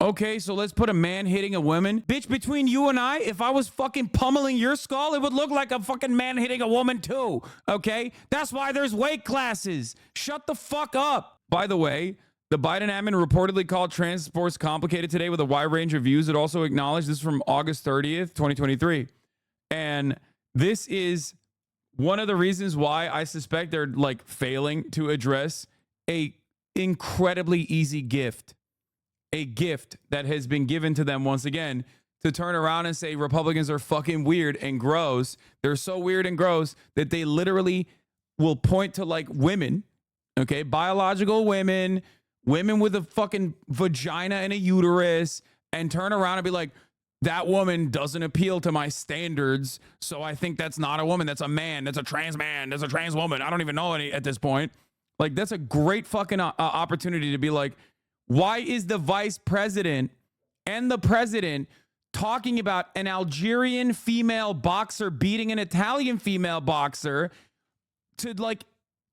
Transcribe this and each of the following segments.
Okay, so let's put a man hitting a woman. Bitch, between you and I, if I was fucking pummeling your skull, it would look like a fucking man hitting a woman too. Okay? That's why there's weight classes. Shut the fuck up. By the way, the Biden admin reportedly called trans sports complicated today with a wide range of views. It also acknowledged this is from August 30th, 2023. And this is one of the reasons why I suspect they're like failing to address a incredibly easy gift. A gift that has been given to them once again to turn around and say Republicans are fucking weird and gross. They're so weird and gross that they literally will point to like women, okay, biological women, women with a fucking vagina and a uterus, and turn around and be like, that woman doesn't appeal to my standards, so I think that's not a woman. That's a man. That's a trans man. That's a trans woman. I don't even know any at this point. Like, that's a great fucking opportunity to be like, why is the vice president and the president talking about an Algerian female boxer beating an Italian female boxer to like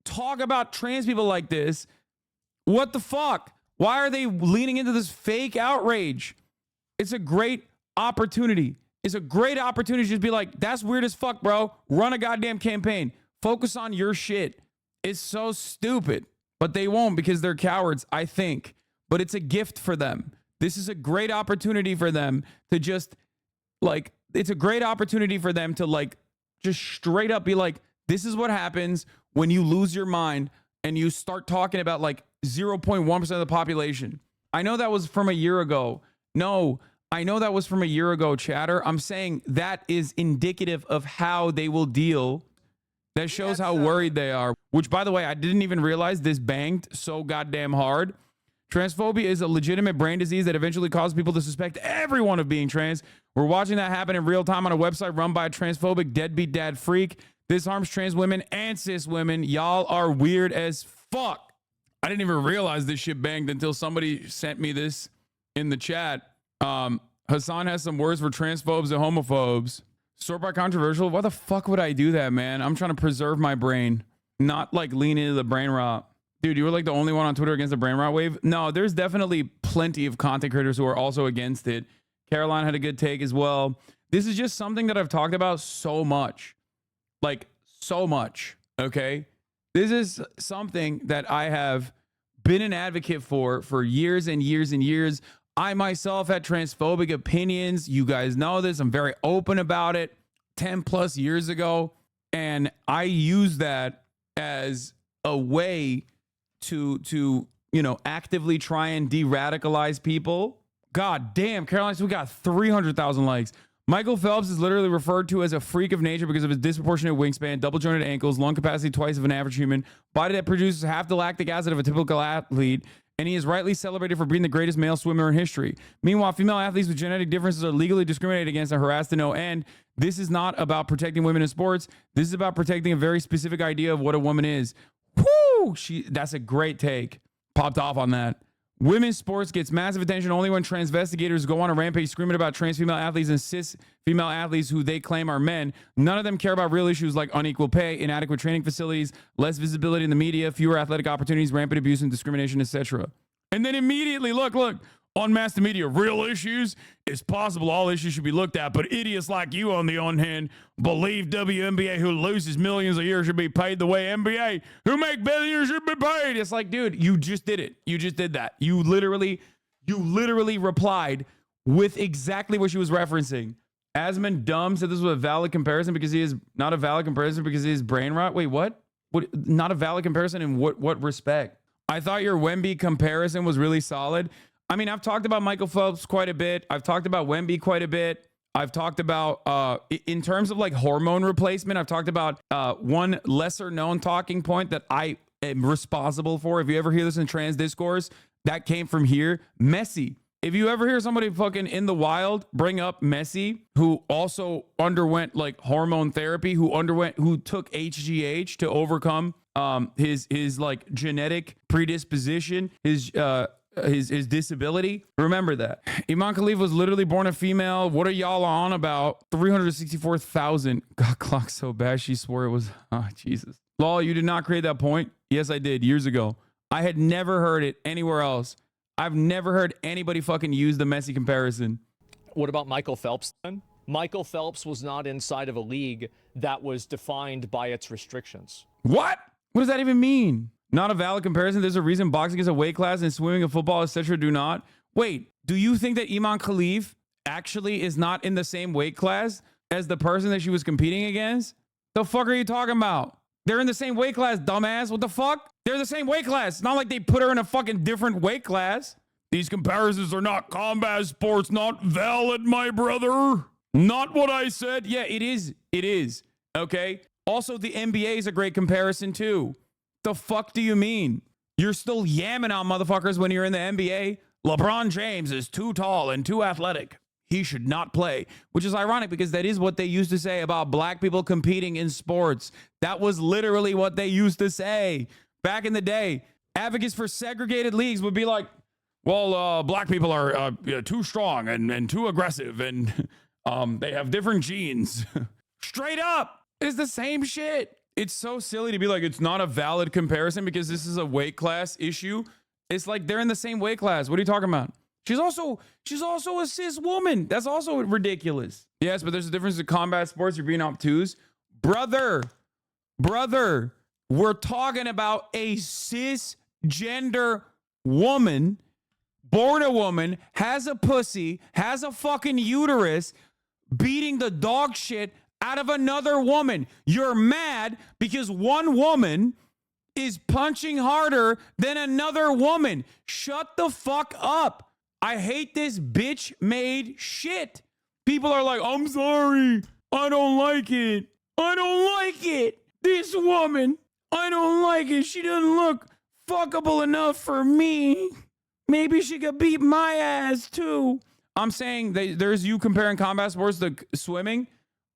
talk about trans people like this? What the fuck? Why are they leaning into this fake outrage? It's a great opportunity. It's a great opportunity to just be like, that's weird as fuck, bro. Run a goddamn campaign. Focus on your shit. It's so stupid, but they won't because they're cowards, I think. But it's a gift for them. This is a great opportunity for them to just like, it's a great opportunity for them to like, just straight up be like, this is what happens when you lose your mind and you start talking about like 0.1% of the population. I know that was from a year ago. No, I know that was from a year ago, chatter. I'm saying that is indicative of how they will deal. That shows how worried they are, which by the way, I didn't even realize this banged so goddamn hard. Transphobia is a legitimate brain disease that eventually causes people to suspect everyone of being trans. We're watching that happen in real time on a website run by a transphobic deadbeat dad freak. This harms trans women and cis women. Y'all are weird as fuck. I didn't even realize this shit banged until somebody sent me this in the chat. Hasan has some words for transphobes and homophobes. Sort by controversial. Why the fuck would I do that, man? I'm trying to preserve my brain, not like lean into the brain rot. Dude, you were like the only one on Twitter against the brain rot wave. No, there's definitely plenty of content creators who are also against it. Caroline had a good take as well. This is just something that I've talked about so much. Like, so much. Okay? This is something that I have been an advocate for years and years and years. I myself had transphobic opinions. You guys know this. I'm very open about it 10 plus years ago. And I use that as a way to you know, actively try and de-radicalize people. God damn, Caroline, we got 300,000 likes. Michael Phelps is literally referred to as a freak of nature because of his disproportionate wingspan, double jointed ankles, lung capacity twice of an average human, body that produces half the lactic acid of a typical athlete, and he is rightly celebrated for being the greatest male swimmer in history. Meanwhile, female athletes with genetic differences are legally discriminated against and harassed to no end. This is not about protecting women in sports. This is about protecting a very specific idea of what a woman is. Whoo! That's a great take. Popped off on that. Women's sports gets massive attention only when transvestigators go on a rampage screaming about trans female athletes and cis female athletes who they claim are men. None of them care about real issues like unequal pay, inadequate training facilities, less visibility in the media, fewer athletic opportunities, rampant abuse and discrimination, etc. And then immediately, look, on mass media, real issues. It's possible all issues should be looked at, but idiots like you, on the other hand, believe WNBA who loses millions a year should be paid the way NBA who make billions should be paid. It's like, dude, you just did it. You just did that. You literally replied with exactly what she was referencing. Asman Dumb said this was a valid comparison because he is not a valid comparison because he is brain rot. Wait, what? What? Not a valid comparison in what respect? I thought your Wemby comparison was really solid. I mean, I've talked about Michael Phelps quite a bit. I've talked about Wemby quite a bit. I've talked about, in terms of like hormone replacement, I've talked about one lesser known talking point that I am responsible for. If you ever hear this in trans discourse, that came from here. Messi. If you ever hear somebody fucking in the wild bring up Messi, who also underwent like hormone therapy, who took HGH to overcome his like genetic predisposition, his disability. Remember that. Iman Khalif was literally born a female. What are y'all on about? 364,000. Got clocked so bad she swore it was, oh, Jesus. Lol, you did not create that point? Yes, I did years ago. I had never heard it anywhere else. I've never heard anybody fucking use the Messi comparison. What about Michael Phelps then? Michael Phelps was not inside of a league that was defined by its restrictions. What? What does that even mean? Not a valid comparison. There's a reason boxing is a weight class and swimming and football, etc. do not. Wait, do you think that Iman Khalif actually is not in the same weight class as the person that she was competing against? The fuck are you talking about? They're in the same weight class, dumbass. What the fuck? They're the same weight class. It's not like they put her in a fucking different weight class. These comparisons are not combat sports, not valid, my brother. Not what I said. Yeah, it is. It is. Okay. Also, the NBA is a great comparison too. The fuck do you mean? You're still yamming on motherfuckers when you're in the NBA. LeBron James is too tall and too athletic. He should not play, which is ironic because that is what they used to say about black people competing in sports. That was literally what they used to say back in the day. Advocates for segregated leagues would be like, well, black people are too strong and too aggressive and they have different genes. Straight up. It's the same shit. It's so silly to be like, it's not a valid comparison because this is a weight class issue. It's like they're in the same weight class. What are you talking about? She's also a cis woman. That's also ridiculous. Yes, but there's a difference in combat sports. You're being obtuse. Brother, we're talking about a cisgender woman, born a woman, has a pussy, has a fucking uterus, beating the dog shit out of another woman. You're mad because one woman is punching harder than another woman. Shut the fuck up. I hate this bitch made shit. People are like, I'm sorry. I don't like it. I don't like it. This woman, I don't like it. She doesn't look fuckable enough for me. Maybe she could beat my ass too. I'm saying there's you comparing combat sports to swimming.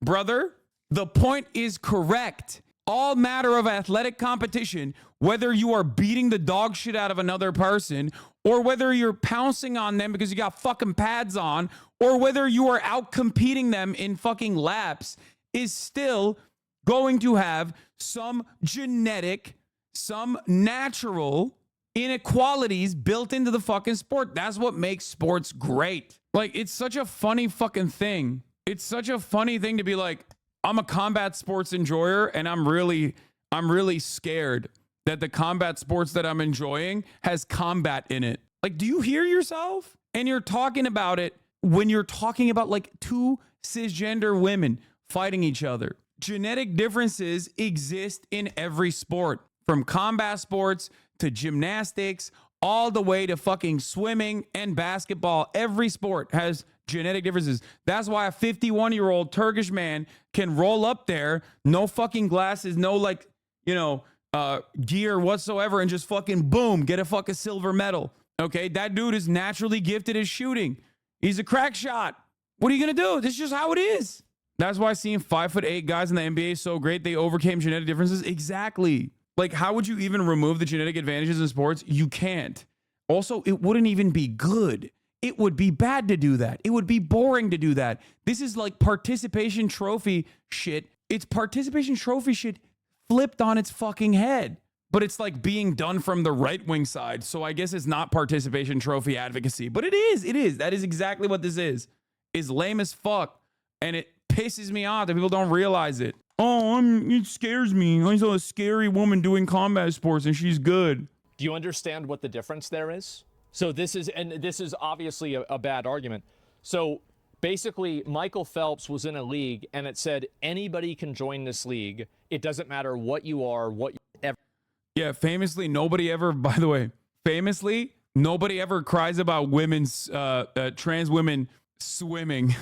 Brother, the point is correct. All matter of athletic competition, whether you are beating the dog shit out of another person or whether you're pouncing on them because you got fucking pads on or whether you are out competing them in fucking laps is still going to have some genetic, some natural inequalities built into the fucking sport. That's what makes sports great. Like, it's such a funny fucking thing. It's such a funny thing to be like, I'm a combat sports enjoyer and I'm really scared that the combat sports that I'm enjoying has combat in it. Like, do you hear yourself? And you're talking about it when you're talking about like two cisgender women fighting each other. Genetic differences exist in every sport, from combat sports to gymnastics, all the way to fucking swimming and basketball. Every sport has genetic differences. That's why a 51-year-old Turkish man can roll up there, no fucking glasses, no like, gear whatsoever, and just fucking boom, get a fucking silver medal. Okay, that dude is naturally gifted at shooting. He's a crack shot. What are you gonna do? This is just how it is. That's why seeing 5'8" guys in the NBA is so great. They overcame genetic differences. Exactly. Like, how would you even remove the genetic advantages in sports? You can't. Also, it wouldn't even be good. It would be bad to do that. It would be boring to do that. This is like participation trophy shit. It's participation trophy shit flipped on its fucking head. But it's like being done from the right-wing side. So I guess it's not participation trophy advocacy. But it is. It is. That is exactly what this is. It's lame as fuck. And it pisses me off that people don't realize it. Oh, it scares me. I saw a scary woman doing combat sports and she's good. Do you understand what the difference there is? So this is obviously a bad argument. So basically, Michael Phelps was in a league and it said anybody can join this league. It doesn't matter what you are, what you ever. Yeah, famously, nobody ever cries about women's, trans women swimming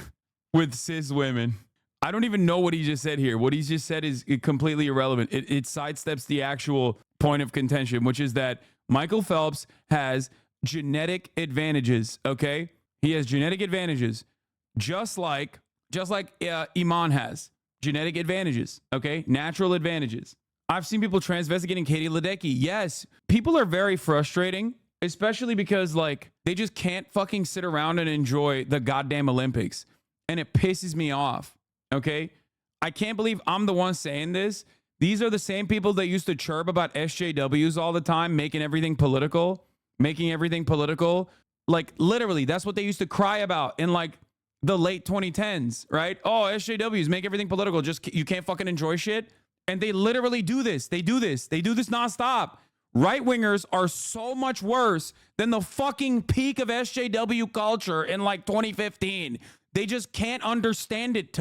with cis women. I don't even know what he just said here. What he just said is completely irrelevant. It sidesteps the actual point of contention, which is that Michael Phelps has genetic advantages, okay? He has genetic advantages, just like Iman has genetic advantages, okay? Natural advantages. I've seen people transvestigating Katie Ledecky. Yes, people are very frustrating, especially because like they just can't fucking sit around and enjoy the goddamn Olympics, and it pisses me off. Okay, I can't believe I'm the one saying this. These are the same people that used to chirp about SJWs all the time, making everything political. making everything political. Like literally, that's what they used to cry about in like the late 2010s, right? Oh, SJWs make everything political. Just you can't fucking enjoy shit. And they literally do this. They do this nonstop. Right wingers are so much worse than the fucking peak of SJW culture in like 2015. They just can't understand it,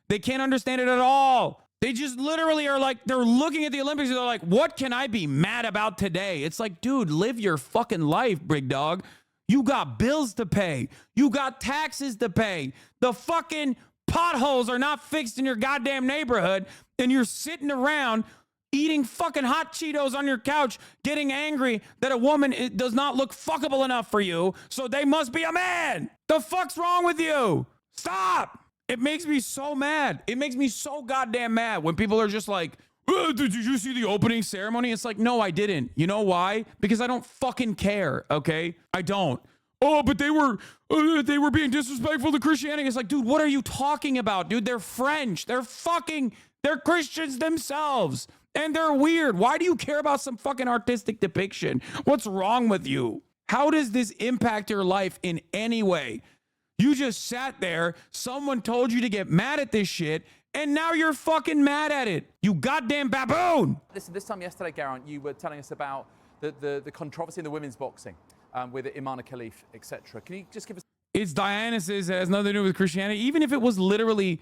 They can't understand it at all. They just literally are like, they're looking at the Olympics and they're like, what can I be mad about today? It's like, dude, live your fucking life, big dog. You got bills to pay. You got taxes to pay. The fucking potholes are not fixed in your goddamn neighborhood. And you're sitting around eating fucking hot Cheetos on your couch, getting angry that a woman does not look fuckable enough for you. So they must be a man. The fuck's wrong with you? Stop. It makes me so mad. It makes me so goddamn mad when people are just like, oh, did you see the opening ceremony? It's like, no, I didn't. You know why? Because I don't fucking care, okay? I don't. Oh, but they were being disrespectful to Christianity. It's like, dude, what are you talking about, dude? They're French. They're Christians themselves. And they're weird. Why do you care about some fucking artistic depiction? What's wrong with you? How does this impact your life in any way? You just sat there, someone told you to get mad at this shit, and now you're fucking mad at it. You goddamn baboon. Listen, this time yesterday, Geraint, you were telling us about the controversy in the women's boxing with Imana Khalif, etc. Can you just give us... It's Dionysus. It has nothing to do with Christianity. Even if it was literally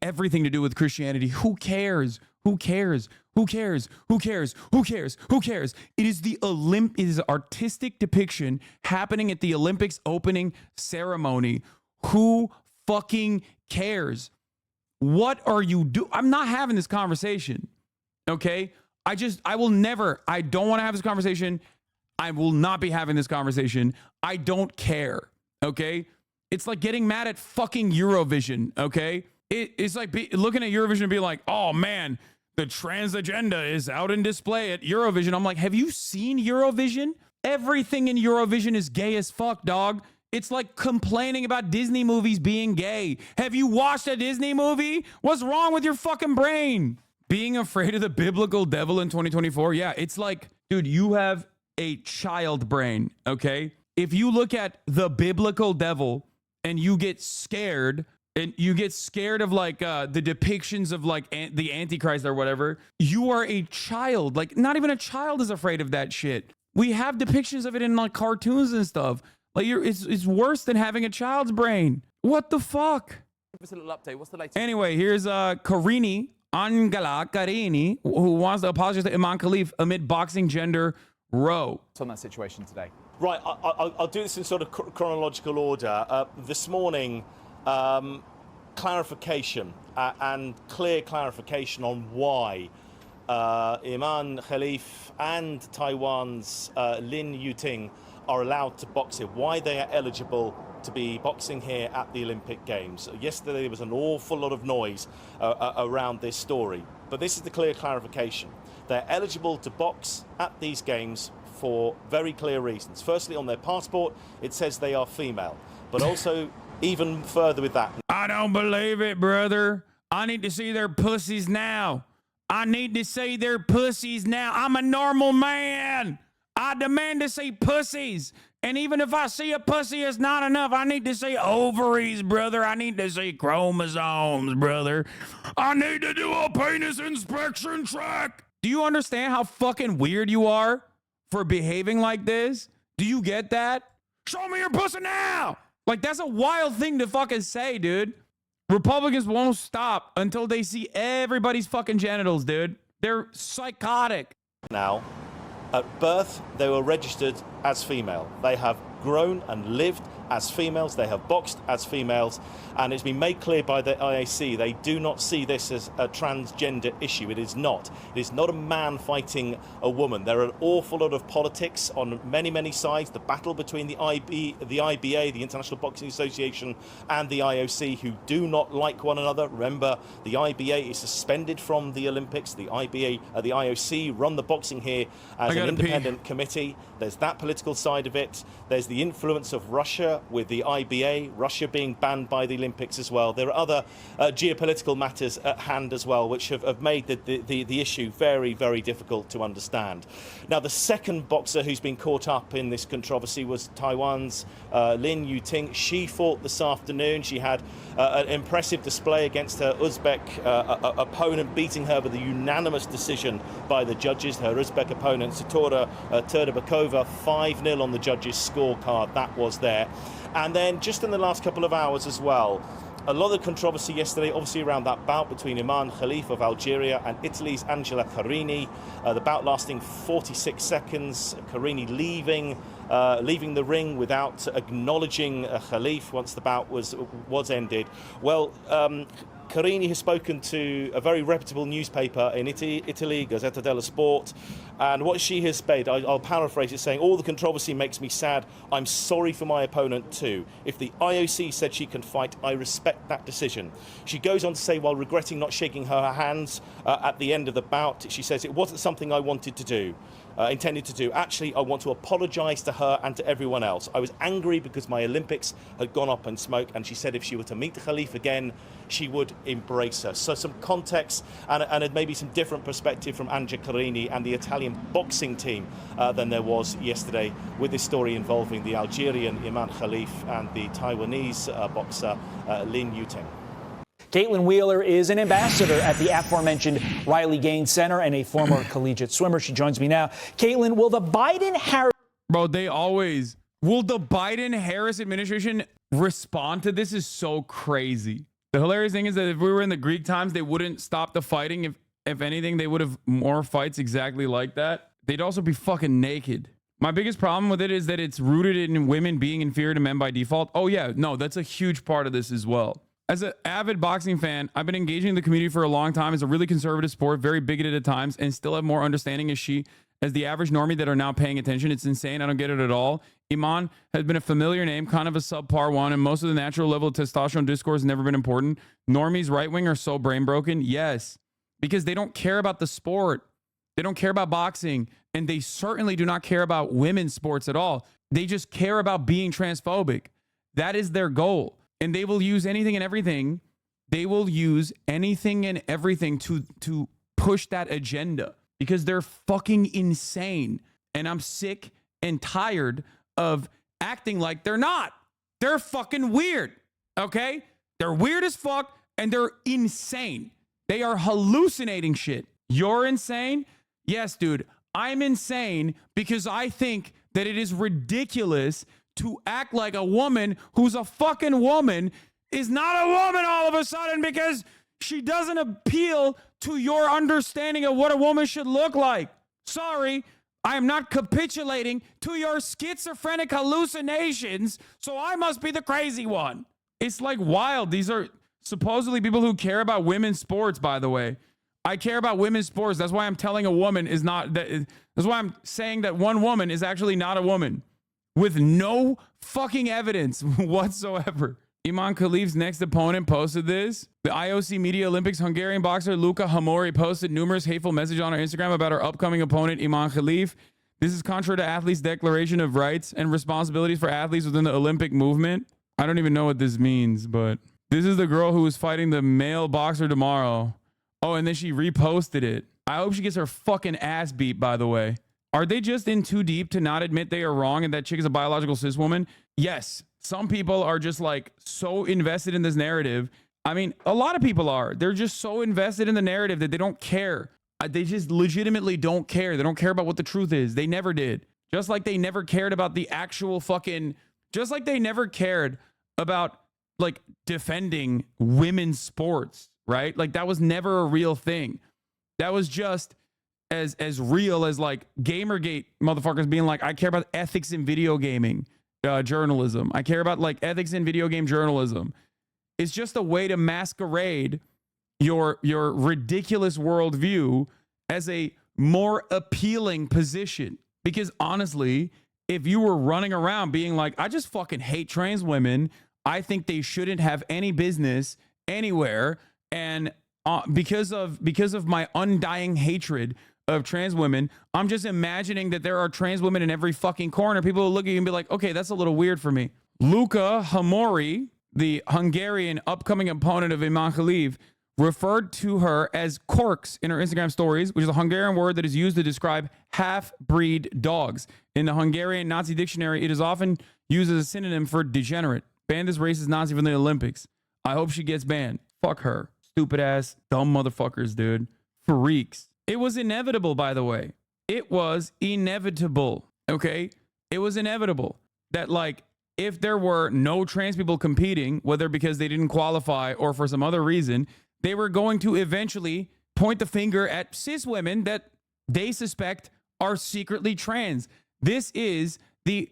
everything to do with Christianity, who cares? Who cares? Who cares? Who cares? Who cares? Who cares? It is it is artistic depiction happening at the Olympics opening ceremony. Who fucking cares? What are you doing? I'm not having this conversation. Okay? I don't want to have this conversation. I will not be having this conversation. I don't care. Okay? It's like getting mad at fucking Eurovision. Okay? It's like looking at Eurovision and being like, oh man, the trans agenda is out in display at Eurovision. I'm like, have you seen Eurovision? Everything in Eurovision is gay as fuck, dog. It's like complaining about Disney movies being gay. Have you watched a Disney movie? What's wrong with your fucking brain? Being afraid of the biblical devil in 2024? Yeah, it's like, dude, you have a child brain, okay? If you look at the biblical devil and you get scared, and you get scared of like the depictions of like the Antichrist or whatever, you are a child. Like not even a child is afraid of that shit. We have depictions of it in like cartoons and stuff. Like it's worse than having a child's brain. What the fuck? Give us a little update. What's the latest? Anyway, here's Angela Carini, who wants to apologize to Imam Khalif amid boxing gender row. On that situation today. Right, I'll do this in sort of chronological order. This morning, clarification and clear clarification on why Imam Khalif and Taiwan's Lin Yuting are allowed to box here, why they are eligible to be boxing here at the Olympic Games. Yesterday there was an awful lot of noise around this story, but this is the clear clarification. They're eligible to box at these games for very clear reasons. Firstly, on their passport, it says they are female, but also even further with that. I don't believe it, brother. I need to see their pussies now. I need to see their pussies now. I'm a normal man. I demand to see pussies. And even if I see a pussy, it's not enough. I need to see ovaries, brother. I need to see chromosomes, brother. I need to do a penis inspection check. Do you understand how fucking weird you are for behaving like this? Do you get that? Show me your pussy now. Like, that's a wild thing to fucking say, dude. Republicans won't stop until they see everybody's fucking genitals, dude. They're psychotic. Now, at birth, they were registered as female. They have grown and lived as females. They have boxed as females. And it's been made clear by the IAC, they do not see this as a transgender issue. It is not. It is not a man fighting a woman. There are an awful lot of politics on many, many sides. The battle between the IBA, the International Boxing Association, and the IOC, who do not like one another. Remember, the IBA is suspended from the Olympics. The IOC run the boxing here as an independent committee. There's that political side of it. There's the influence of Russia Russia, with the IBA, Russia being banned by the Olympics as well. There are other geopolitical matters at hand as well, which have made the issue very, very difficult to understand. Now, the second boxer who's been caught up in this controversy was Taiwan's Lin Yuting. She fought this afternoon. She had an impressive display against her Uzbek opponent, beating her with a unanimous decision by the judges. Her Uzbek opponent, Satora Turdabakova, 5-0 on the judges' scorecard. That was there. And then just in the last couple of hours as well, a lot of controversy yesterday, obviously around that bout between Iman Khalif of Algeria and Italy's Angela Carini. The bout lasting 46 seconds. Carini leaving the ring without acknowledging Khalif once the bout was ended. Well, Carini has spoken to a very reputable newspaper in Italy, Gazzetta dello Sport, and what she has said, I'll paraphrase it, saying, "All the controversy makes me sad. I'm sorry for my opponent too. If the IOC said she can fight, I respect that decision." She goes on to say, while regretting not shaking her hands at the end of the bout, she says, "It wasn't something I wanted to do. Intended to do. Actually, I want to apologise to her and to everyone else. I was angry because my Olympics had gone up in smoke," and she said if she were to meet Khalif again, she would embrace her. So some context and maybe some different perspective from Angela Carini and the Italian boxing team than there was yesterday with this story involving the Algerian Iman Khalif and the Taiwanese boxer Lin Yuting. Caitlin Wheeler is an ambassador at the aforementioned Riley Gaines Center and a former collegiate swimmer. She joins me now. Caitlin, will the Biden-Harris... Bro, will the Biden-Harris administration respond to this? Is so crazy. The hilarious thing is that if we were in the Greek times, they wouldn't stop the fighting. If anything, they would have more fights exactly like that. They'd also be fucking naked. My biggest problem with it is that it's rooted in women being inferior to men by default. Oh yeah, no, that's a huge part of this as well. As an avid boxing fan, I've been engaging in the community for a long time. It's a really conservative sport, very bigoted at times, and still have more understanding as the average normie that are now paying attention. It's insane. I don't get it at all. Iman has been a familiar name, kind of a subpar one, and most of the natural level of testosterone discourse has never been important. Normies right-wing are so brain broken. Yes, because they don't care about the sport. They don't care about boxing, and they certainly do not care about women's sports at all. They just care about being transphobic. That is their goal. And they will use anything and everything. They will use anything and everything to push that agenda because they're fucking insane. And I'm sick and tired of acting like they're not. They're fucking weird. Okay? They're weird as fuck and they're insane. They are hallucinating shit. You're insane? Yes, dude. I'm insane because I think that it is ridiculous to act like a woman who's a fucking woman is not a woman all of a sudden because she doesn't appeal to your understanding of what a woman should look like. Sorry, I am not capitulating to your schizophrenic hallucinations, so I must be the crazy one. It's like wild. These are supposedly people who care about women's sports, by the way. I care about women's sports. That's why I'm telling a woman is not that. That's why I'm saying that one woman is actually not a woman. With no fucking evidence whatsoever. Iman Khalif's next opponent posted this. The IOC Media Olympics Hungarian boxer Luca Hamori posted numerous hateful messages on her Instagram about her upcoming opponent Iman Khalif. This is contrary to athletes' declaration of rights and responsibilities for athletes within the Olympic movement. I don't even know what this means, but this is the girl who is fighting the male boxer tomorrow. Oh, and then she reposted it. I hope she gets her fucking ass beat, by the way. Are they just in too deep to not admit they are wrong and that chick is a biological cis woman? Yes. Some people are just like so invested in this narrative. I mean, a lot of people are. They're just so invested in the narrative that they don't care. They just legitimately don't care. They don't care about what the truth is. They never did. Just like they never cared about the actual fucking, just like they never cared about like defending women's sports, right? Like that was never a real thing. That was just as real as like Gamergate motherfuckers being like, I care about ethics in video gaming journalism. I care about like ethics in video game journalism. It's just a way to masquerade your ridiculous worldview as a more appealing position. Because honestly, if you were running around being like, I just fucking hate trans women, I think they shouldn't have any business anywhere, and because of my undying hatred of trans women, I'm just imagining that there are trans women in every fucking corner. People will look at you and be like, okay, that's a little weird for me. Luka Hamori, the Hungarian upcoming opponent of Iman Khalif, referred to her as corks in her Instagram stories, which is a Hungarian word that is used to describe half-breed dogs. In the Hungarian Nazi dictionary, it is often used as a synonym for degenerate. Ban this racist Nazi from the Olympics. I hope she gets banned. Fuck her. Stupid ass, dumb motherfuckers, dude. Freaks. It was inevitable, by the way. It was inevitable. Okay? It was inevitable that, like, if there were no trans people competing, whether because they didn't qualify or for some other reason, they were going to eventually point the finger at cis women that they suspect are secretly trans. This is the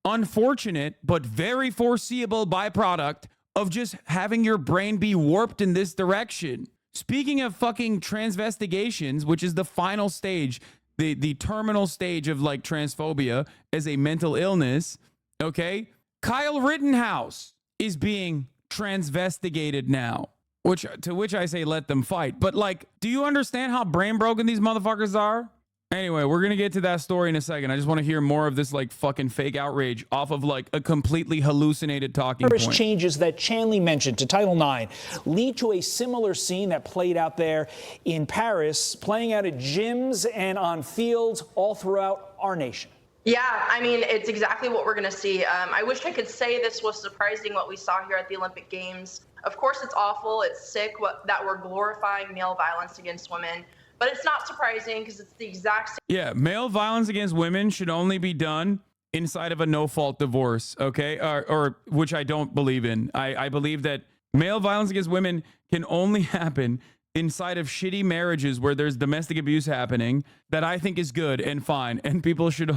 unfortunate but very foreseeable byproduct of just having your brain be warped in this direction. Speaking of fucking transvestigations, which is the final stage, the terminal stage of like transphobia as a mental illness, okay? Kyle Rittenhouse is being transvestigated now, to which I say let them fight. But like, do you understand how brain broken these motherfuckers are? Anyway, we're going to get to that story in a second. I just want to hear more of this like fucking fake outrage off of like a completely hallucinated talking point. Changes that Chanley mentioned to Title IX lead to a similar scene that played out there in Paris, playing out at gyms and on fields all throughout our nation. Yeah, I mean, it's exactly what we're going to see. I wish I could say this was surprising what we saw here at the Olympic Games. Of course, it's awful. It's sick that we're glorifying male violence against women. But it's not surprising because it's the exact same. Yeah, male violence against women should only be done inside of a no-fault divorce, okay? Or which I don't believe in. I believe that male violence against women can only happen inside of shitty marriages where there's domestic abuse happening that I think is good and fine. And people should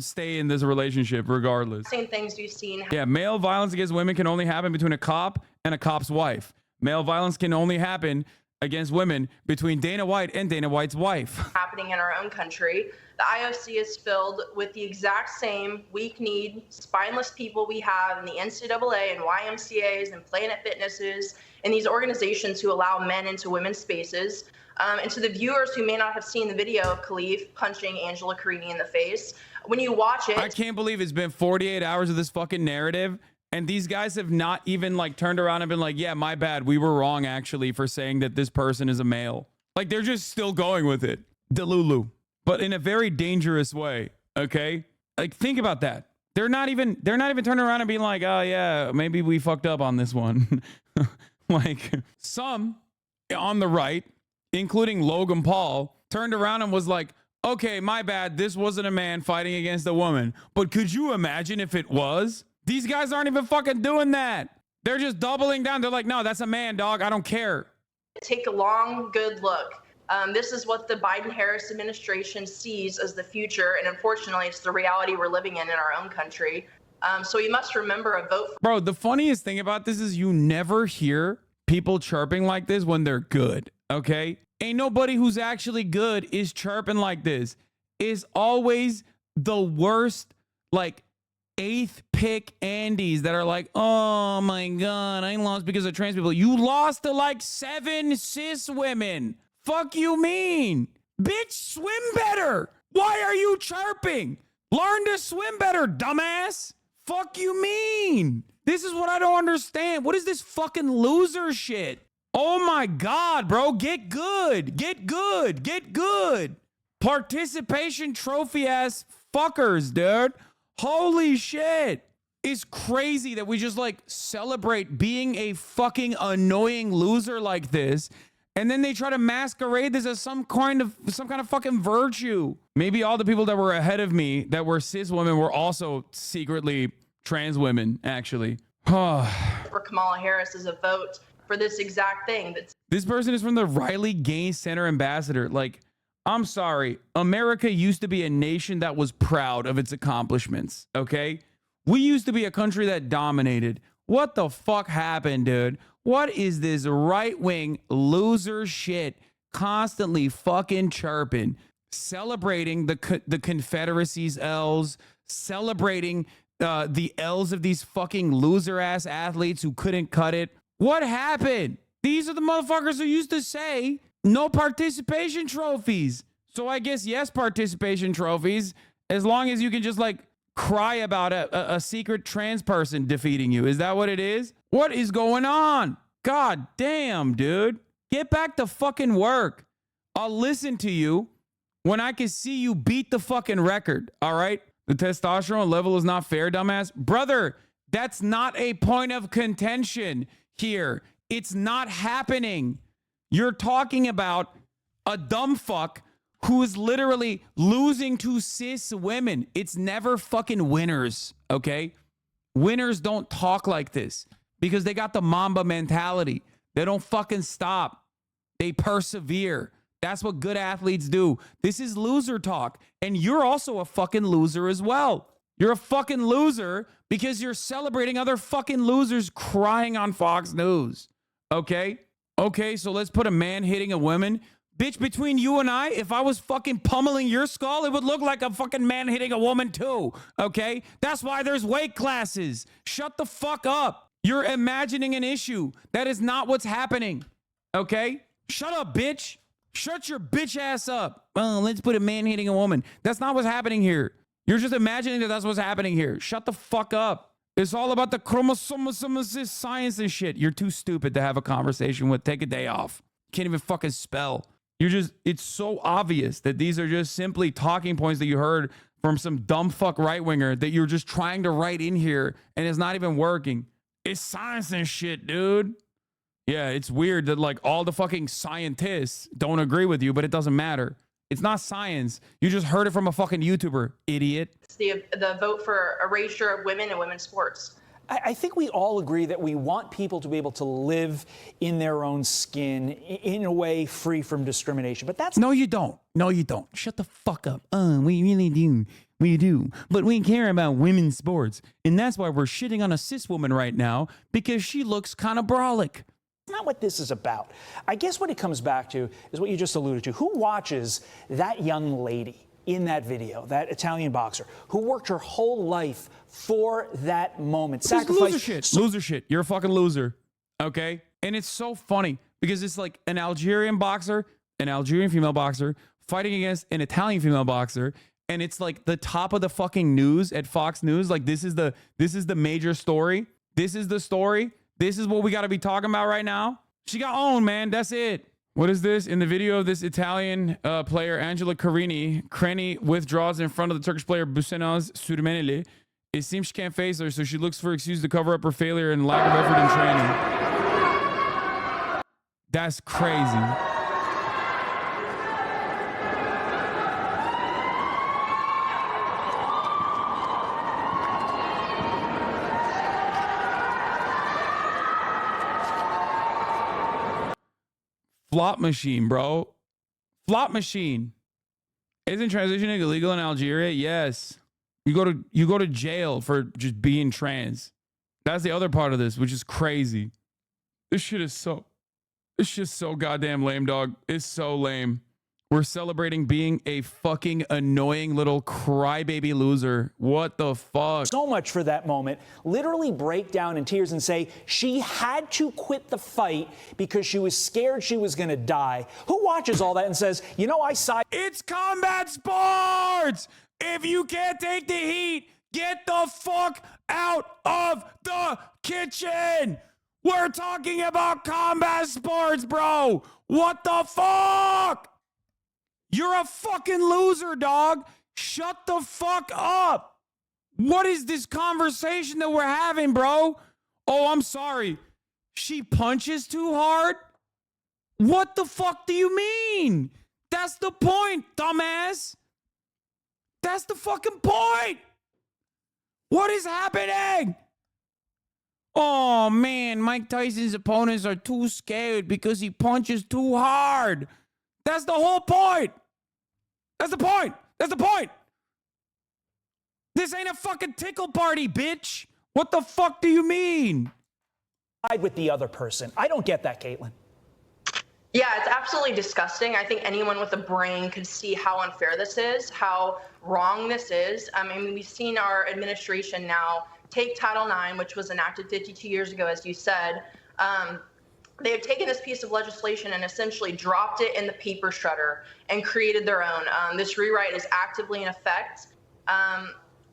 stay in this relationship regardless. Same things we've seen. Yeah, male violence against women can only happen between a cop and a cop's wife. Male violence can only happen against women between Dana White and Dana White's wife. Happening in our own country. The IOC is filled with the exact same weak-kneed, spineless people we have in the NCAA and YMCAs and Planet Fitnesses and these organizations who allow men into women's spaces. And to the viewers who may not have seen the video of Khalif punching Angela Carini in the face, when you watch it... I can't believe it's been 48 hours of this fucking narrative, and these guys have not even like turned around and been like, yeah, my bad. We were wrong actually for saying that this person is a male. Like they're just still going with it. Delulu. But in a very dangerous way. Okay? Like think about that. They're not even turning around and being like, oh yeah, maybe we fucked up on this one. Like some on the right, including Logan Paul, turned around and was like, okay, my bad. This wasn't a man fighting against a woman. But could you imagine if it was? These guys aren't even fucking doing that. They're just doubling down. They're like, no, that's a man, dog. I don't care. Take a long, good look. This is what the Biden-Harris administration sees as the future. And unfortunately, it's the reality we're living in our own country. So you must remember a vote. Bro, the funniest thing about this is you never hear people chirping like this when they're good. Okay? Ain't nobody who's actually good is chirping like this. It's always the worst, like, eighth pick Andes that are like, oh my God, I lost because of trans people. You lost to like 7 cis women. Fuck you mean? Bitch, swim better. Why are you chirping? Learn to swim better, dumbass. Fuck you mean? This is what I don't understand. What is this fucking loser shit? Oh my God, bro. Get good. Get good. Get good. Participation trophy ass fuckers, dude. Holy shit. It's crazy that we just like celebrate being a fucking annoying loser like this. And then they try to masquerade this as some kind of fucking virtue. Maybe all the people that were ahead of me that were cis women were also secretly trans women, actually. For Kamala Harris is a vote for this exact thing. This person is from the Riley Gaines Center ambassador. Like, I'm sorry. America used to be a nation that was proud of its accomplishments, okay? We used to be a country that dominated. What the fuck happened, dude? What is this right-wing loser shit constantly fucking chirping? Celebrating the Confederacy's L's, celebrating the L's of these fucking loser-ass athletes who couldn't cut it. What happened? These are the motherfuckers who used to say no participation trophies. So I guess yes, participation trophies, as long as you can just like cry about a secret trans person defeating you. Is that what it is? What is going on? God damn, dude. Get back to fucking work. I'll listen to you when I can see you beat the fucking record, all right? The testosterone level is not fair, dumbass. Brother, that's not a point of contention here. It's not happening. You're talking about a dumb fuck who is literally losing to cis women. It's never fucking winners, okay? Winners don't talk like this because they got the Mamba mentality. They don't fucking stop. They persevere. That's what good athletes do. This is loser talk. And you're also a fucking loser as well. You're a fucking loser because you're celebrating other fucking losers crying on Fox News. Okay? Okay, so let's put a man hitting a woman. Bitch, between you and I, if I was fucking pummeling your skull, it would look like a fucking man hitting a woman too. Okay? That's why there's weight classes. Shut the fuck up. You're imagining an issue. That is not what's happening. Okay? Shut up, bitch. Shut your bitch ass up. Oh, let's put a man hitting a woman. That's not what's happening here. You're just imagining that that's what's happening here. Shut the fuck up. It's all about the chromosomes, science and shit. You're too stupid to have a conversation with. Take a day off. Can't even fucking spell. It's so obvious that these are just simply talking points that you heard from some dumb fuck right winger that you're just trying to write in here and it's not even working. It's science and shit, dude. Yeah, it's weird that like all the fucking scientists don't agree with you, but it doesn't matter. It's not science. You just heard it from a fucking YouTuber, idiot. It's the vote for erasure of women and women's sports. I think we all agree that we want people to be able to live in their own skin in a way free from discrimination. But that's... No, you don't. No, you don't. Shut the fuck up. We really do. We do. But we care about women's sports. And that's why we're shitting on a cis woman right now, because she looks kind of brolic. Not what this is about. I guess what it comes back to is what you just alluded to. Who watches that young lady in that video, that Italian boxer, who worked her whole life for that moment? Sacrifice. Loser shit. Loser shit. You're a fucking loser. Okay? And it's so funny because it's like an Algerian boxer, an Algerian female boxer fighting against an Italian female boxer. And it's like the top of the fucking news at Fox News. Like this is the major story. This is the story. This is what we got to be talking about right now. She got owned, man. That's it. What is this? In the video of this Italian player, Angela Creni withdraws in front of the Turkish player Busenas Sürmeneli. It seems she can't face her, so she looks for excuses to cover up her failure and lack of effort in training. That's crazy. Flop machine, bro. Flop machine. Isn't transitioning illegal in Algeria? Yes. You go to jail for just being trans. That's the other part of this, which is crazy. This shit is so goddamn lame, dog. It's so lame. We're celebrating being a fucking annoying little crybaby loser. What the fuck? So much for that moment. Literally break down in tears and say she had to quit the fight because she was scared she was going to die. Who watches all that and says, you know, I side? It's combat sports! If you can't take the heat, get the fuck out of the kitchen! We're talking about combat sports, bro! What the fuck? You're a fucking loser, dog. Shut the fuck up. What is this conversation that we're having, bro? Oh, I'm sorry. She punches too hard? What the fuck do you mean? That's the point, dumbass. That's the fucking point. What is happening? Oh, man, Mike Tyson's opponents are too scared because he punches too hard. That's the whole point. That's the point. That's the point. This ain't a fucking tickle party, bitch. What the fuck do you mean? Side with the other person. I don't get that, Caitlin. Yeah, it's absolutely disgusting. I think anyone with a brain could see how unfair this is, how wrong this is. I mean, we've seen our administration now take Title IX, which was enacted 52 years ago, as you said. They have taken this piece of legislation and essentially dropped it in the paper shredder and created their own. This rewrite is actively in effect. And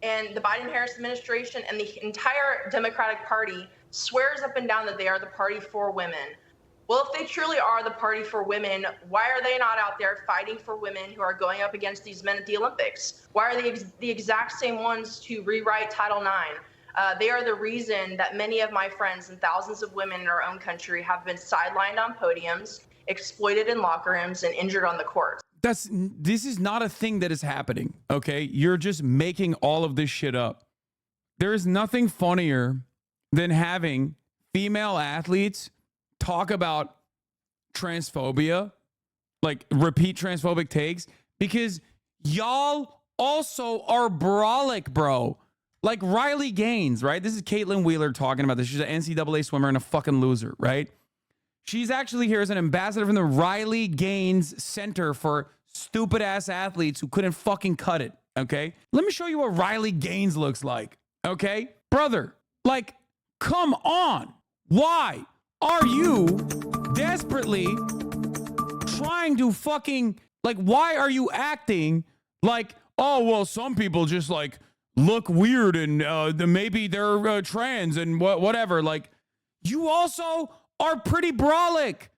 and the Biden-Harris administration and the entire Democratic Party swears up and down that they are the party for women. Well, if they truly are the party for women, why are they not out there fighting for women who are going up against these men at the Olympics? Why are they the exact same ones to rewrite Title IX? They are the reason that many of my friends and thousands of women in our own country have been sidelined on podiums, exploited in locker rooms, and injured on the court. This is not a thing that is happening, okay? You're just making all of this shit up. There is nothing funnier than having female athletes talk about transphobia, like repeat transphobic takes, because y'all also are brolic, bro. Like Riley Gaines, right? This is Caitlin Wheeler talking about this. She's an NCAA swimmer and a fucking loser, right? She's actually here as an ambassador from the Riley Gaines Center for Stupid Ass Athletes Who Couldn't Fucking Cut It, okay? Let me show you what Riley Gaines looks like, okay? Brother, like, come on. Why are you desperately trying to fucking, like, why are you acting like, oh, well, some people just, like, look weird and maybe they're trans and whatever. Like, you also are pretty brolic.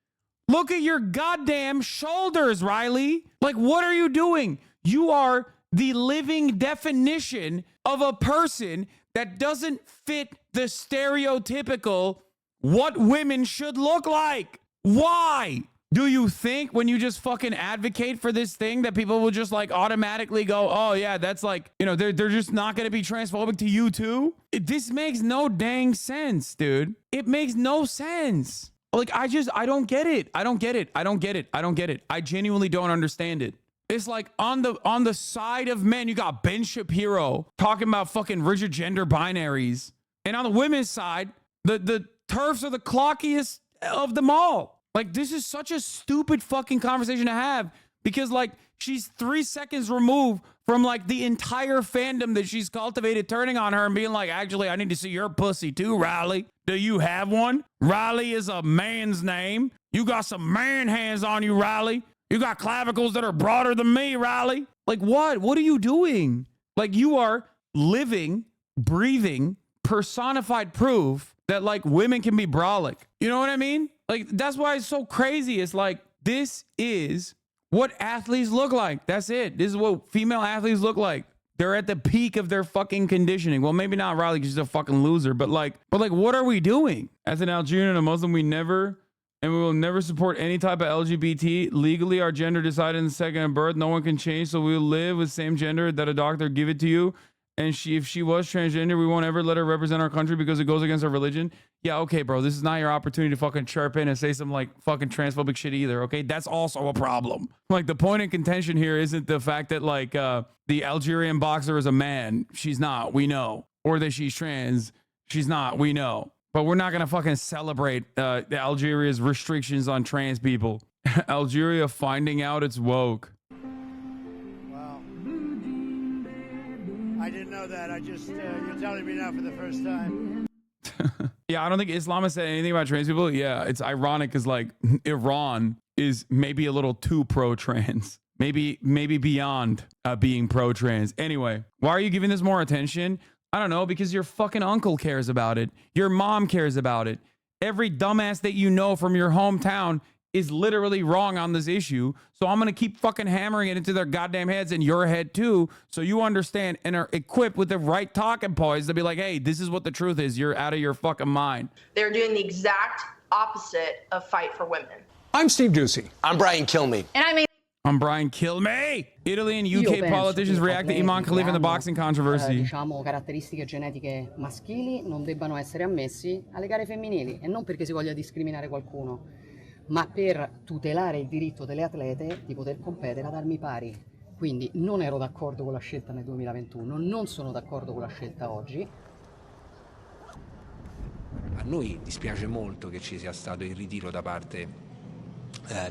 Look at your goddamn shoulders, Riley. Like, what are you doing? You are the living definition of a person that doesn't fit the stereotypical what women should look like. Why? Do you think when you just fucking advocate for this thing that people will just like automatically go, oh yeah, that's like, you know, they're just not going to be transphobic to you too? This makes no dang sense, dude. It makes no sense. Like, I don't get it. I don't get it. I don't get it. I don't get it. I genuinely don't understand it. It's like on the side of men, you got Ben Shapiro talking about fucking rigid gender binaries. And on the women's side, the TERFs are the clockiest of them all. Like, this is such a stupid fucking conversation to have because, like, she's 3 seconds removed from, like, the entire fandom that she's cultivated turning on her and being like, actually, I need to see your pussy too, Riley. Do you have one? Riley is a man's name. You got some man hands on you, Riley. You got clavicles that are broader than me, Riley. Like, what? What are you doing? Like, you are living, breathing, personified proof that, like, women can be brolic. You know what I mean? Like, that's why it's so crazy. It's like, this is what athletes look like. That's it. This is what female athletes look like. They're at the peak of their fucking conditioning. Well, maybe not Riley because she's a fucking loser, but like, what are we doing? As an Algerian and a Muslim, we will never support any type of LGBT. Legally, our gender decided in the second of birth. No one can change, so we'll live with same gender that a doctor give it to you. And if she was transgender, we won't ever let her represent our country because it goes against our religion. Yeah, okay, bro. This is not your opportunity to fucking chirp in and say some like fucking transphobic shit either, okay? That's also a problem. Like, the point in contention here isn't the fact that like the Algerian boxer is a man. She's not, we know. Or that she's trans. She's not, we know. But we're not going to fucking celebrate Algeria's restrictions on trans people. Algeria finding out it's woke. I didn't know that. I just, you're telling me now for the first time. Yeah, I don't think Islam has said anything about trans people. Yeah, it's ironic because like Iran is maybe a little too pro-trans. Maybe beyond being pro-trans. Anyway, why are you giving this more attention? I don't know, because your fucking uncle cares about it. Your mom cares about it. Every dumbass that you know from your hometown is literally wrong on this issue. So I'm going to keep fucking hammering it into their goddamn heads and your head too. So you understand and are equipped with the right talking points to be like, hey, this is what the truth is. You're out of your fucking mind. They're doing the exact opposite of fight for women. I'm Steve Doocy. I'm Brian Kilmeade. And I'm Brian Kilmeade. Italy and UK politicians react to Imam Khalif in the boxing controversy. Diciamo caratteristiche genetiche maschili non debbano essere ammessi alle gare femminili e non perché si voglia discriminare qualcuno, ma per tutelare il diritto delle atlete di poter competere ad armi pari. Quindi non ero d'accordo con la scelta nel 2021, non sono d'accordo con la scelta oggi. A noi dispiace molto che ci sia stato il ritiro da parte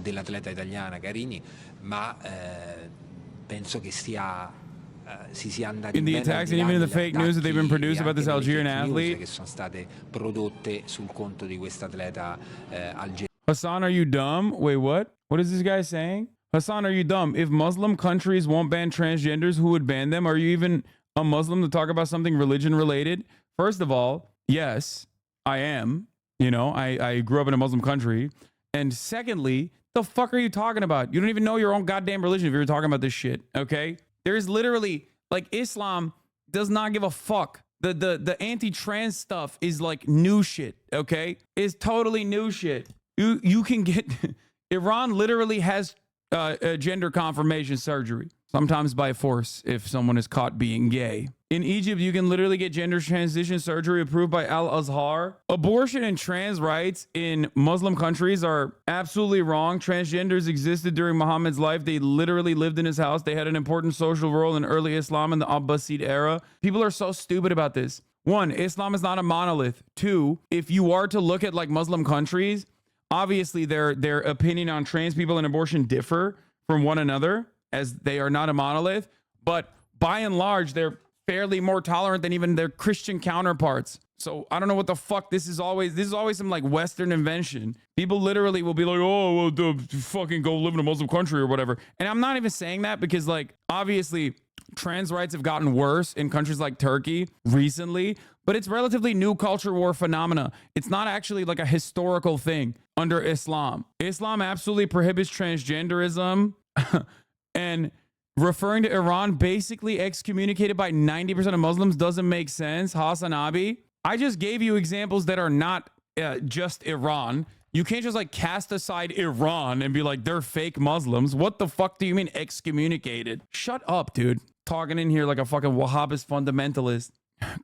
dell'atleta italiana Carini, ma penso che si sia andati in the attacks and even in the fake news that they've been produced about this Algerian athlete che sono state prodotte sul conto di questa atleta algerina. Hasan, are you dumb? Wait, what? What is this guy saying? Hasan, are you dumb? If Muslim countries won't ban transgenders, who would ban them? Are you even a Muslim to talk about something religion related? First of all, yes, I am. You know, I grew up in a Muslim country. And secondly, the fuck are you talking about? You don't even know your own goddamn religion if you're talking about this shit, okay? There's literally, like, Islam does not give a fuck. The anti-trans stuff is like new shit, okay? It's totally new shit. You can get... Iran literally has gender confirmation surgery, sometimes by force if someone is caught being gay. In Egypt, you can literally get gender transition surgery approved by Al-Azhar. Abortion and trans rights in Muslim countries are absolutely wrong. Transgenders existed during Muhammad's life. They literally lived in his house. They had an important social role in early Islam in the Abbasid era. People are so stupid about this. One, Islam is not a monolith. Two, if you are to look at like Muslim countries, obviously their opinion on trans people and abortion differ from one another, as they are not a monolith. But by and large, they're fairly more tolerant than even their Christian counterparts. So I don't know what the fuck this is always some like Western invention. People literally will be like, oh, well, fucking go live in a Muslim country or whatever. And I'm not even saying that because like, obviously trans rights have gotten worse in countries like Turkey recently, but it's relatively new culture war phenomena. It's not actually like a historical thing under Islam. Islam absolutely prohibits transgenderism and referring to Iran basically excommunicated by 90% of Muslims doesn't make sense. Hasanabi. I just gave you examples that are not just Iran. You can't just like cast aside Iran and be like, they're fake Muslims. What the fuck do you mean excommunicated? Shut up, dude. Talking in here like a fucking Wahhabist fundamentalist.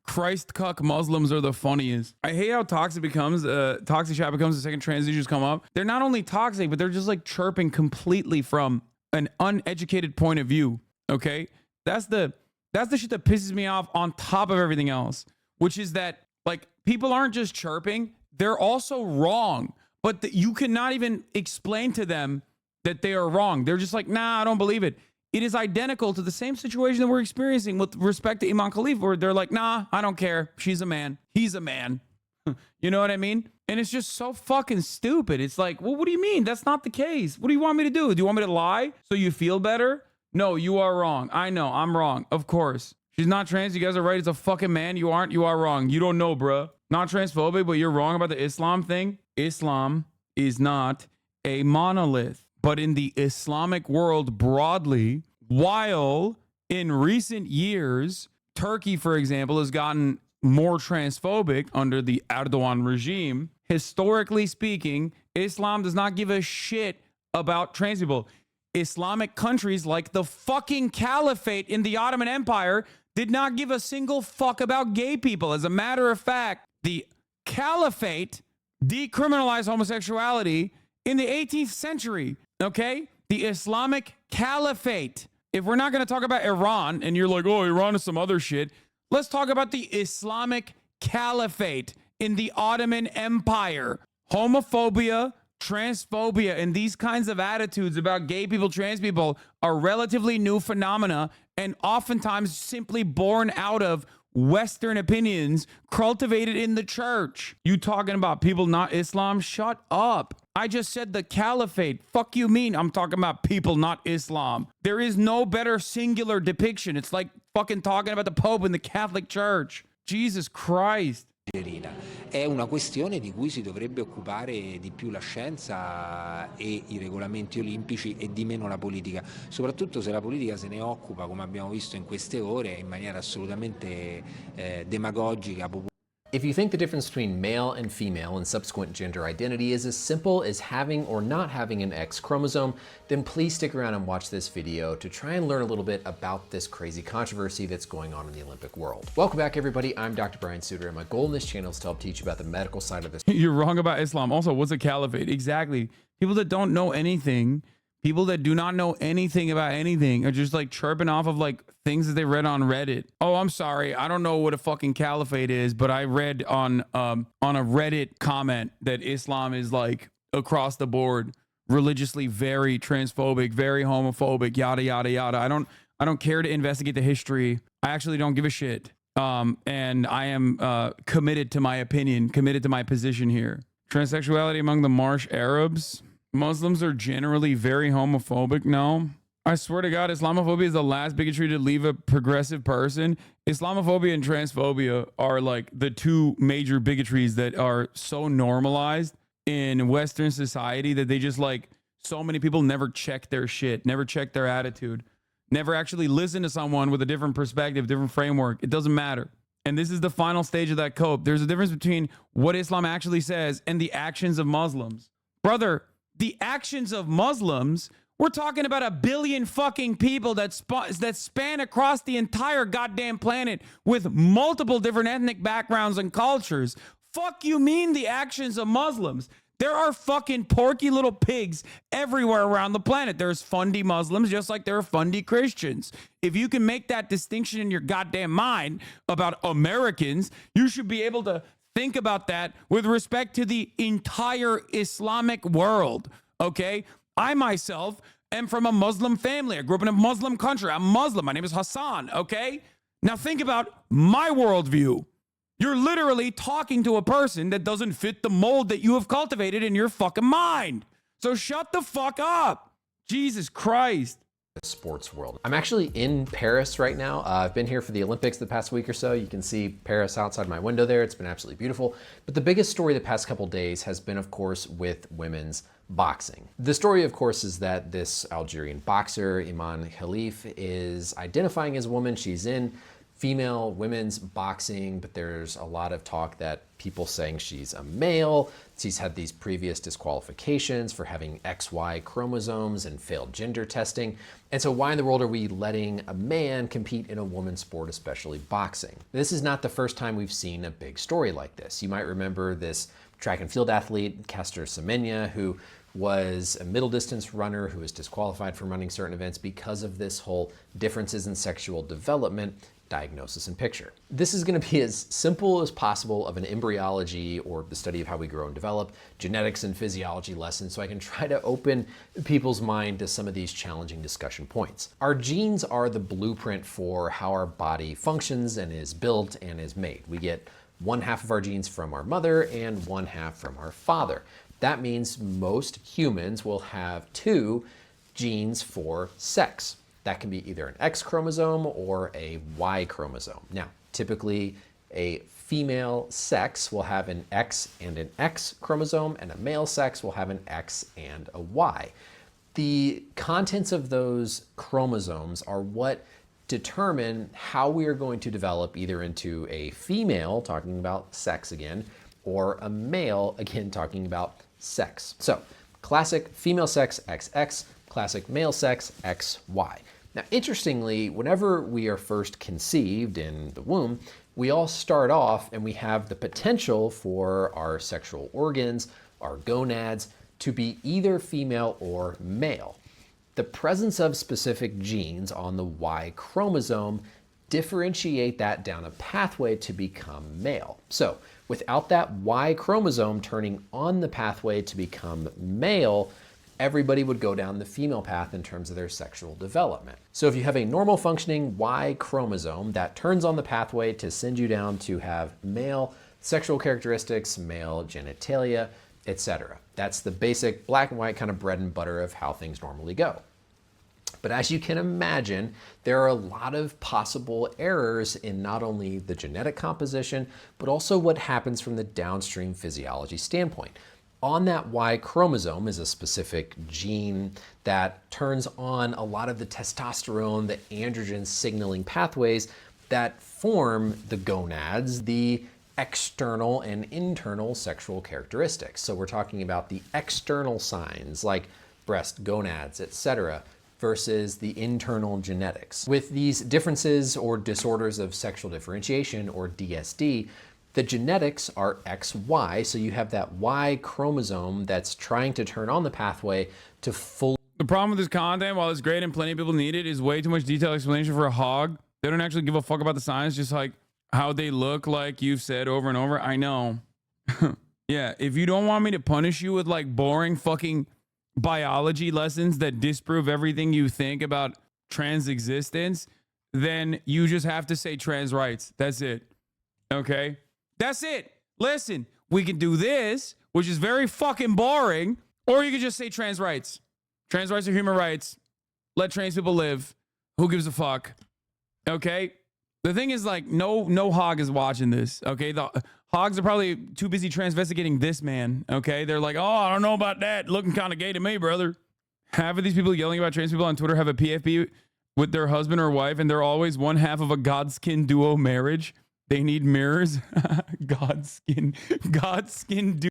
Christ cuck Muslims are the funniest. I hate how toxic becomes, toxic chat becomes the second trans issues come up. They're not only toxic, but they're just like chirping completely from an uneducated point of view. Okay, that's the shit that pisses me off on top of everything else, which is that like people aren't just chirping, they're also wrong, but you cannot even explain to them that they are wrong. They're just like, nah, I don't believe it. It is identical to the same situation that we're experiencing with respect to Imam Khalif, where they're like, nah, I don't care. She's a man. He's a man. You know what I mean? And it's just so fucking stupid. It's like, well, what do you mean? That's not the case. What do you want me to do? Do you want me to lie so you feel better? No, you are wrong. I know, I'm wrong. Of course. She's not trans. You guys are right. It's a fucking man. You aren't. You are wrong. You don't know, bruh. Not transphobic, but you're wrong about the Islam thing. Islam is not a monolith. But in the Islamic world broadly, while in recent years, Turkey, for example, has gotten more transphobic under the Erdogan regime, historically speaking, Islam does not give a shit about trans people. Islamic countries like the fucking caliphate in the Ottoman Empire did not give a single fuck about gay people. As a matter of fact, the caliphate decriminalized homosexuality in the 18th century, okay? The Islamic caliphate. If we're not going to talk about Iran, and you're like, oh, Iran is some other shit, let's talk about the Islamic caliphate in the Ottoman Empire. Homophobia, transphobia, and these kinds of attitudes about gay people, trans people are relatively new phenomena and oftentimes simply born out of Western opinions cultivated in the church. You talking about people not Islam? Shut up. I just said the caliphate. Fuck you mean? I'm talking about people not Islam. There is no better singular depiction. It's like fucking talking about the Pope in the Catholic Church. Jesus Christ. È una questione di cui si dovrebbe occupare di più la scienza e i regolamenti olimpici e di meno la politica, soprattutto se la politica se ne occupa, come abbiamo visto in queste ore, in maniera assolutamente demagogica. If you think the difference between male and female and subsequent gender identity is as simple as having or not having an X chromosome, then please stick around and watch this video to try and learn a little bit about this crazy controversy that's going on in the Olympic world. Welcome back, everybody. I'm Dr. Brian Suter, and my goal in this channel is to help teach you about the medical side of this. You're wrong about Islam. Also, what's a caliphate? Exactly. People that don't know anything, people that do not know anything about anything are just like chirping off of like things that they read on Reddit. Oh, I'm sorry. I don't know what a fucking caliphate is, but I read on a Reddit comment that Islam is like across the board religiously very transphobic, very homophobic, yada yada yada. I don't care to investigate the history. I actually don't give a shit. And I am committed to my opinion, committed to my position here. Transsexuality among the Marsh Arabs. Muslims are generally very homophobic. No, I swear to God, Islamophobia is the last bigotry to leave a progressive person. Islamophobia and transphobia are like the two major bigotries that are so normalized in Western society that they just like, so many people never check their shit, never check their attitude, never actually listen to someone with a different perspective, different framework. It doesn't matter. And this is the final stage of that cope. There's a difference between what Islam actually says and the actions of Muslims. Brother, the actions of Muslims, we're talking about 1 billion fucking people that span across the entire goddamn planet with multiple different ethnic backgrounds and cultures. Fuck you mean the actions of Muslims? There are fucking porky little pigs everywhere around the planet. There's fundy Muslims just like there are fundy Christians. If you can make that distinction in your goddamn mind about Americans, you should be able to think about that with respect to the entire Islamic world, okay? I myself am from a Muslim family. I grew up in a Muslim country. I'm Muslim. My name is Hasan, okay? Now think about my worldview. You're literally talking to a person that doesn't fit the mold that you have cultivated in your fucking mind. So shut the fuck up. Jesus Christ. Sports world. I'm actually in Paris right now. I've been here for the Olympics the past week or so. You can see Paris outside my window there. It's been absolutely beautiful. But the biggest story the past couple days has been, of course, with women's boxing. The story, of course, is that this Algerian boxer, Iman Khalif, is identifying as a woman. She's in female women's boxing, but there's a lot of talk that people saying she's a male. She's had these previous disqualifications for having XY chromosomes and failed gender testing. And so why in the world are we letting a man compete in a woman's sport, especially boxing? This is not the first time we've seen a big story like this. You might remember this track and field athlete, Caster Semenya, who was a middle distance runner who was disqualified from running certain events because of this whole differences in sexual development diagnosis and picture. This is going to be as simple as possible of an embryology or the study of how we grow and develop, genetics and physiology lesson, so I can try to open people's mind to some of these challenging discussion points. Our genes are the blueprint for how our body functions and is built and is made. We get 1/2 of our genes from our mother and 1/2 from our father. That means most humans will have 2 genes for sex. That can be either an X chromosome or a Y chromosome. Now, typically a female sex will have an X and an X chromosome, and a male sex will have an X and a Y. The contents of those chromosomes are what determine how we are going to develop either into a female, talking about sex again, or a male, again, talking about sex. So, classic female sex, XX, classic male sex, XY. Now, interestingly, whenever we are first conceived in the womb, we all start off and we have the potential for our sexual organs, our gonads, to be either female or male. The presence of specific genes on the Y chromosome differentiate that down a pathway to become male. So, without that Y chromosome turning on the pathway to become male, everybody would go down the female path in terms of their sexual development. So if you have a normal functioning Y chromosome that turns on the pathway to send you down to have male sexual characteristics, male genitalia, etc. That's the basic black and white kind of bread and butter of how things normally go. But as you can imagine, there are a lot of possible errors in not only the genetic composition, but also what happens from the downstream physiology standpoint. On that Y chromosome is a specific gene that turns on a lot of the testosterone, the androgen signaling pathways that form the gonads, the external and internal sexual characteristics. So we're talking about the external signs like breast, gonads, etc., versus the internal genetics. With these differences or disorders of sexual differentiation, or DSD, the genetics are XY, so you have that Y chromosome that's trying to turn on the pathway to fully. The problem with this content, while it's great and plenty of people need it, is way too much detailed explanation for a hog. They don't actually give a fuck about the science, just like how they look, like you've said over and over. I know. Yeah, if you don't want me to punish you with like boring fucking biology lessons that disprove everything you think about trans existence, then you just have to say trans rights. That's it. Okay? That's it. Listen, we can do this, which is very fucking boring, or you can just say trans rights. Trans rights are human rights. Let trans people live. Who gives a fuck? Okay. The thing is, like, no hog is watching this. Okay. The hogs are probably too busy transvestigating this man. Okay. They're like, oh, I don't know about that. Looking kind of gay to me, brother. Half of these people yelling about trans people on Twitter have a PFP with their husband or wife, and they're always one half of a Godskin duo marriage. They need mirrors. Godskin duo.